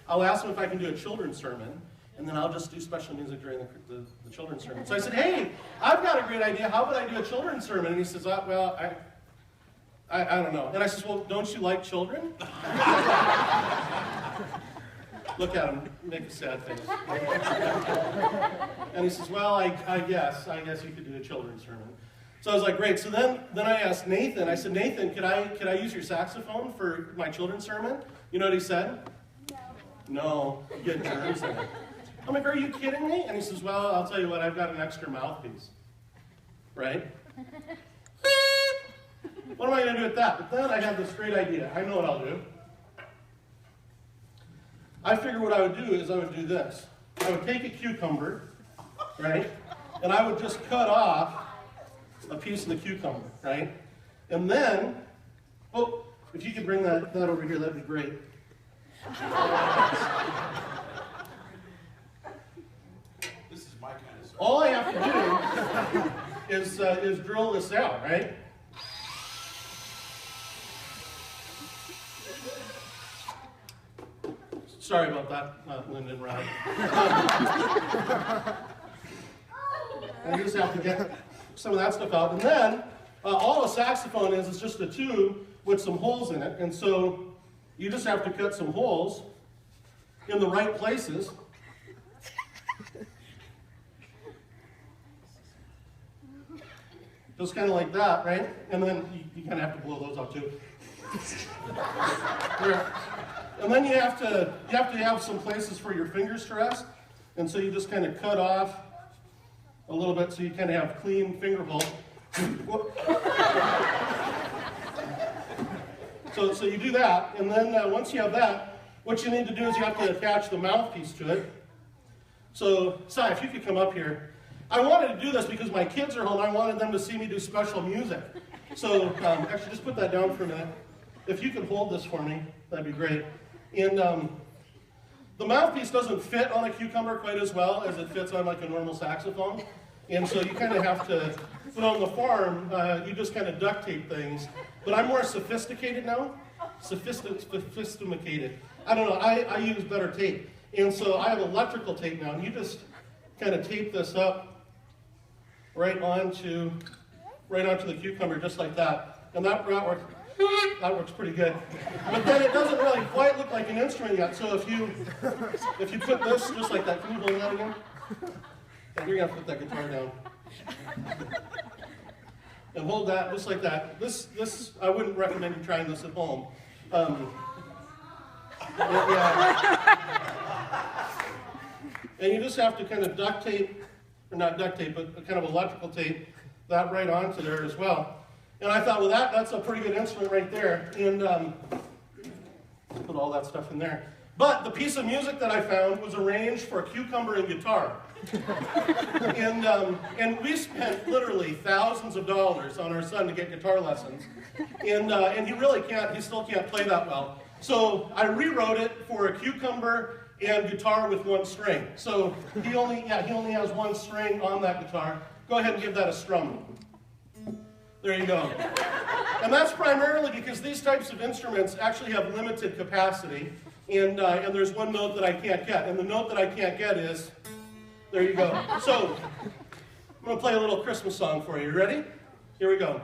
I'll ask him if I can do a children's sermon, and then I'll just do special music during the children's sermon. So I said, hey, I've got a great idea. How about I do a children's sermon? And he says, well, I don't know. And I says, well, don't you like children? Look at him, make a sad face. And he says, well, I guess you could do a children's sermon. So I was like, great. So then I asked Nathan, I said, Nathan, could I use your saxophone for my children's sermon? You know what he said? No, you get germs in it. I'm like, are you kidding me? And he says, well, I'll tell you what, I've got an extra mouthpiece. Right? What am I going to do with that? But then I had this great idea. I know what I'll do. I figured what I would do is I would do this. I would take a cucumber, right? And I would just cut off a piece of the cucumber, right? And then, oh, if you could bring that over here, that'd be great. This is my kind of sermon. All I have to do is drill this out, right? Sorry about that, Lyndon and Rob. And you just have to get some of that stuff out. And then, all a saxophone is just a tube with some holes in it. And so, you just have to cut some holes in the right places. Just kind of like that, right? And then you kind of have to blow those out too. And then you have to have some places for your fingers to rest. And so you just kind of cut off a little bit so you kind of have clean finger holes. So you do that, and then once you have that, what you need to do is you have to attach the mouthpiece to it. So, Si, if you could come up here. I wanted to do this because my kids are home. I wanted them to see me do special music. So, actually, just put that down for a minute. If you could hold this for me, that'd be great. And the mouthpiece doesn't fit on a cucumber quite as well as it fits on like a normal saxophone. And so you kind of have to, but on the farm, you just kind of duct tape things. But I'm more sophisticated now. Sophisticated. I don't know, I use better tape. And so I have electrical tape now, and you just kind of tape this up right onto the cucumber, just like that. And that works pretty good. But then it doesn't really quite look like an instrument yet. So if you put this just like that, can you hold that again? And you're gonna put that guitar down. And hold that just like that. This I wouldn't recommend you trying this at home. And you just have to kind of duct tape, or not duct tape, but kind of electrical tape that right onto there as well. And I thought, well, that's a pretty good instrument right there. And put all that stuff in there. But the piece of music that I found was arranged for a cucumber and guitar. And we spent literally thousands of dollars on our son to get guitar lessons. And he still can't play that well. So I rewrote it for a cucumber and guitar with one string. So he only has one string on that guitar. Go ahead and give that a strum. There you go. And that's primarily because these types of instruments actually have limited capacity, and there's one note that I can't get, and the note that I can't get is, there you go. So, I'm going to play a little Christmas song for you. You ready? Here we go.